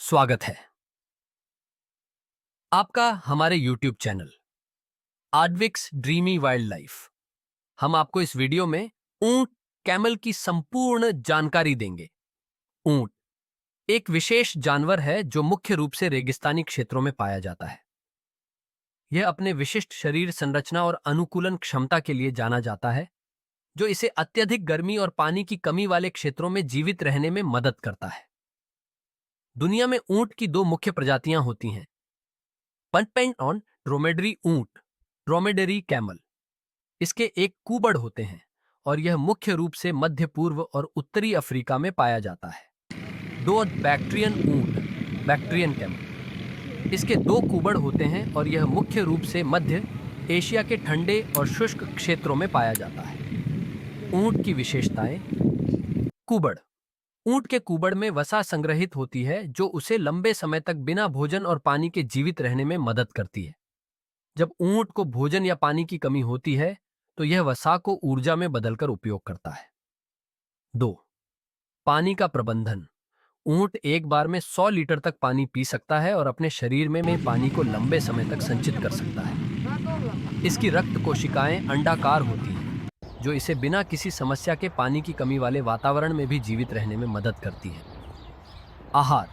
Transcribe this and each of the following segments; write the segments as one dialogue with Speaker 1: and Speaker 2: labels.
Speaker 1: स्वागत है आपका हमारे YouTube चैनल आड्विक्स ड्रीमी वाइल्ड लाइफ। हम आपको इस वीडियो में ऊंट कैमल की संपूर्ण जानकारी देंगे। ऊंट एक विशेष जानवर है जो मुख्य रूप से रेगिस्तानी क्षेत्रों में पाया जाता है। यह अपने विशिष्ट शरीर संरचना और अनुकूलन क्षमता के लिए जाना जाता है, जो इसे अत्यधिक गर्मी और पानी की कमी वाले क्षेत्रों में जीवित रहने में मदद करता है। दुनिया में ऊंट की दो मुख्य प्रजातियां होती हैं, पनपेंट ऑन ड्रोमेडरी ऊंट, ड्रोमेडरी कैमल। इसके एक कूबड़ होते हैं और यह मुख्य रूप से मध्य पूर्व और उत्तरी अफ्रीका में पाया जाता है। दो बैक्ट्रियन ऊंट, बैक्ट्रियन कैमल। इसके दो कूबड़ होते हैं और यह मुख्य रूप से मध्य एशिया के ठंडे और शुष्क क्षेत्रों में पाया जाता है। ऊंट की विशेषताएं। कूबड़। ऊंट के कूबड़ में वसा संग्रहित होती है जो उसे लंबे समय तक बिना भोजन और पानी के जीवित रहने में मदद करती है। जब ऊंट को भोजन या पानी की कमी होती है तो यह वसा को ऊर्जा में बदलकर उपयोग करता है। 2. पानी का प्रबंधन। ऊंट एक बार में 100 लीटर तक पानी पी सकता है और अपने शरीर में पानी को लंबे समय तक संचित कर सकता है। इसकी रक्त कोशिकाएं अंडाकार होती हैं, जो इसे बिना किसी समस्या के पानी की कमी वाले वातावरण में भी जीवित रहने में मदद करती है। आहार।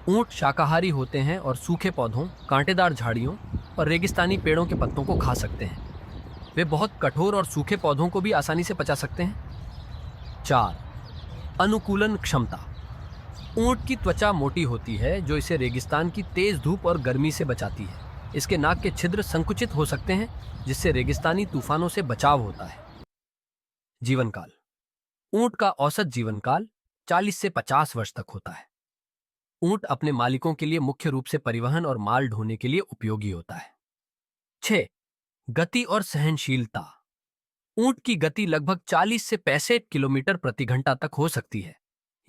Speaker 1: ऊंट शाकाहारी होते हैं और सूखे पौधों, कांटेदार झाड़ियों और रेगिस्तानी पेड़ों के पत्तों को खा सकते हैं। वे बहुत कठोर और सूखे पौधों को भी आसानी से पचा सकते हैं। 4. अनुकूलन क्षमता। ऊंट की त्वचा मोटी होती है जो इसे रेगिस्तान की तेज धूप और गर्मी से बचाती है। इसके नाक के छिद्र संकुचित हो सकते हैं, जिससे रेगिस्तानी तूफानों से बचाव होता है। जीवन काल। ऊंट का औसत जीवन काल 40 से 50 वर्ष तक होता है। ऊंट अपने मालिकों के लिए मुख्य रूप से परिवहन और माल ढोने के लिए उपयोगी होता है। 6. गति और सहनशीलता। ऊंट की गति लगभग 40 से 65 किलोमीटर प्रति घंटा तक हो सकती है।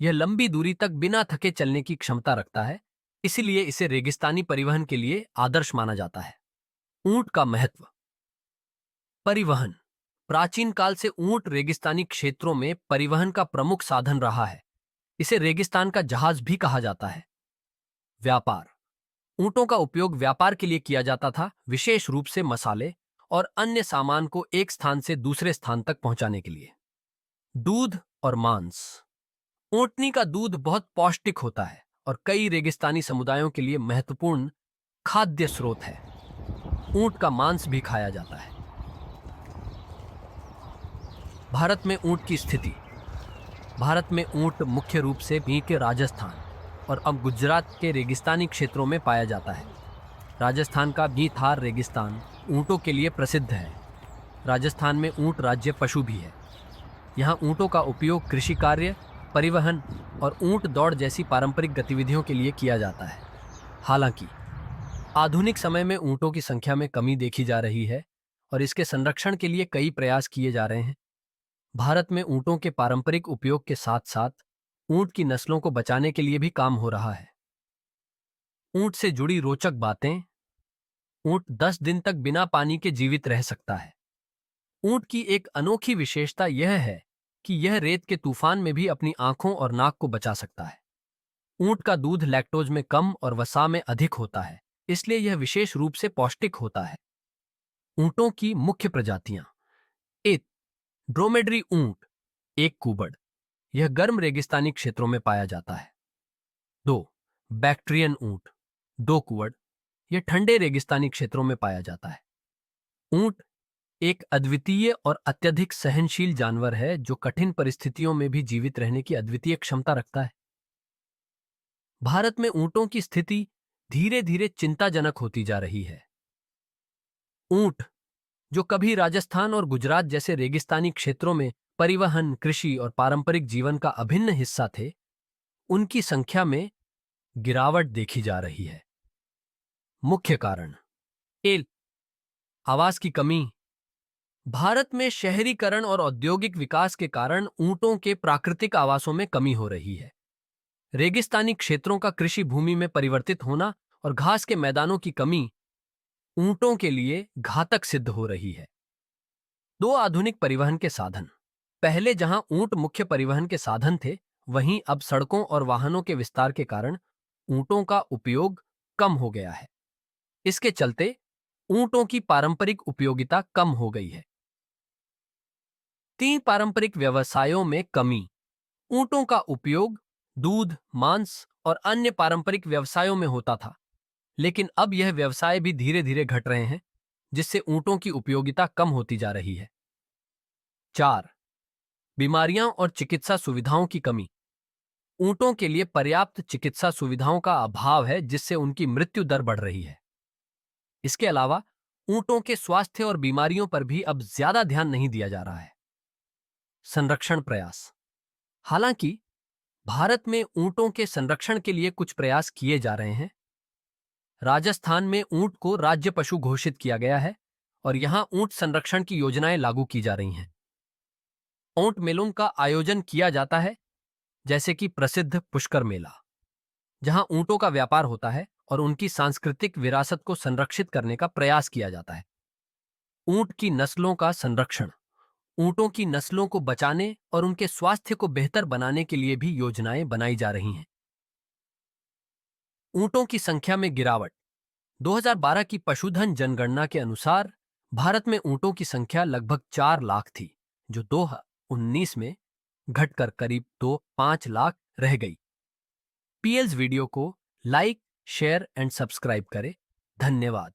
Speaker 1: यह लंबी दूरी तक बिना थके चलने की क्षमता रखता है, इसीलिए इसे रेगिस्तानी परिवहन के लिए आदर्श माना जाता है। ऊंट का महत्व। परिवहन। प्राचीन काल से ऊंट रेगिस्तानी क्षेत्रों में परिवहन का प्रमुख साधन रहा है। इसे रेगिस्तान का जहाज भी कहा जाता है। व्यापार। ऊंटों का उपयोग व्यापार के लिए किया जाता था, विशेष रूप से मसाले और अन्य सामान को एक स्थान से दूसरे स्थान तक पहुंचाने के लिए। दूध और मांस। ऊंटनी का दूध बहुत पौष्टिक होता है और कई रेगिस्तानी समुदायों के लिए महत्वपूर्ण खाद्य स्रोत है। ऊंट का मांस भी खाया जाता है। भारत में ऊंट की स्थिति। भारत में ऊंट मुख्य रूप से के राजस्थान और अब गुजरात के रेगिस्तानी क्षेत्रों में पाया जाता है। राजस्थान का थार रेगिस्तान ऊंटों के लिए प्रसिद्ध है। राजस्थान में ऊंट राज्य पशु भी है। यहाँ ऊंटों का उपयोग कृषि कार्य, परिवहन और ऊंट दौड़ जैसी पारंपरिक गतिविधियों के लिए किया जाता है। हालांकि आधुनिक समय में ऊंटों की संख्या में कमी देखी जा रही है और इसके संरक्षण के लिए कई प्रयास किए जा रहे हैं। भारत में ऊंटों के पारंपरिक उपयोग के साथ साथ ऊंट की नस्लों को बचाने के लिए भी काम हो रहा है। ऊंट से जुड़ी रोचक बातें। ऊंट 10 दिन तक बिना पानी के जीवित रह सकता है। ऊंट की एक अनोखी विशेषता यह है कि यह रेत के तूफान में भी अपनी आंखों और नाक को बचा सकता है। ऊंट का दूध लैक्टोज में कम और वसा में अधिक होता है, इसलिए यह विशेष रूप से पौष्टिक होता है। ऊंटों की मुख्य प्रजातियां। 1. ड्रोमेडरी ऊंट, एक कूबड़। यह गर्म रेगिस्तानी क्षेत्रों में पाया जाता है। 2. बैक्ट्रियन ऊंट, दो कुवड़। यह ठंडे रेगिस्तानी क्षेत्रों में पाया जाता है। ऊंट एक अद्वितीय और अत्यधिक सहनशील जानवर है जो कठिन परिस्थितियों में भी जीवित रहने की अद्वितीय क्षमता रखता है। भारत में ऊंटों की स्थिति धीरे धीरे चिंताजनक होती जा रही है। ऊंट, जो कभी राजस्थान और गुजरात जैसे रेगिस्तानी क्षेत्रों में परिवहन, कृषि और पारंपरिक जीवन का अभिन्न हिस्सा थे, उनकी संख्या में गिरावट देखी जा रही है। मुख्य कारण। एक. आवास की कमी। भारत में शहरीकरण और औद्योगिक विकास के कारण ऊंटों के प्राकृतिक आवासों में कमी हो रही है। रेगिस्तानी क्षेत्रों का कृषि भूमि में परिवर्तित होना और घास के मैदानों की कमी ऊंटों के लिए घातक सिद्ध हो रही है। 2. आधुनिक परिवहन के साधन। पहले जहां ऊंट मुख्य परिवहन के साधन थे, वहीं अब सड़कों और वाहनों के विस्तार के कारण ऊंटों का उपयोग कम हो गया है। इसके चलते ऊंटों की पारंपरिक उपयोगिता कम हो गई है। 3 पारंपरिक व्यवसायों में कमी। ऊंटों का उपयोग दूध, मांस और अन्य पारंपरिक व्यवसायों में होता था, लेकिन अब यह व्यवसाय भी धीरे धीरे घट रहे हैं, जिससे ऊंटों की उपयोगिता कम होती जा रही है। 4. बीमारियां और चिकित्सा सुविधाओं की कमी। ऊंटों के लिए पर्याप्त चिकित्सा सुविधाओं का अभाव है, जिससे उनकी मृत्यु दर बढ़ रही है। इसके अलावा ऊंटों के स्वास्थ्य और बीमारियों पर भी अब ज्यादा ध्यान नहीं दिया जा रहा है। संरक्षण प्रयास। हालांकि भारत में ऊंटों के संरक्षण के लिए कुछ प्रयास किए जा रहे हैं। राजस्थान में ऊंट को राज्य पशु घोषित किया गया है और यहां ऊंट संरक्षण की योजनाएं लागू की जा रही हैं। ऊंट मेलों का आयोजन किया जाता है, जैसे कि प्रसिद्ध पुष्कर मेला, जहां ऊंटों का व्यापार होता है और उनकी सांस्कृतिक विरासत को संरक्षित करने का प्रयास किया जाता है। ऊंट की नस्लों का संरक्षण। ऊंटों की नस्लों को बचाने और उनके स्वास्थ्य को बेहतर बनाने के लिए भी योजनाएं बनाई जा रही हैं। ऊंटों की संख्या में गिरावट। 2012 की पशुधन जनगणना के अनुसार भारत में ऊंटों की संख्या लगभग 4 लाख थी, जो 2019 में घटकर करीब 5 लाख रह गई। पीएल्स वीडियो को लाइक, शेयर एंड सब्सक्राइब करें। धन्यवाद।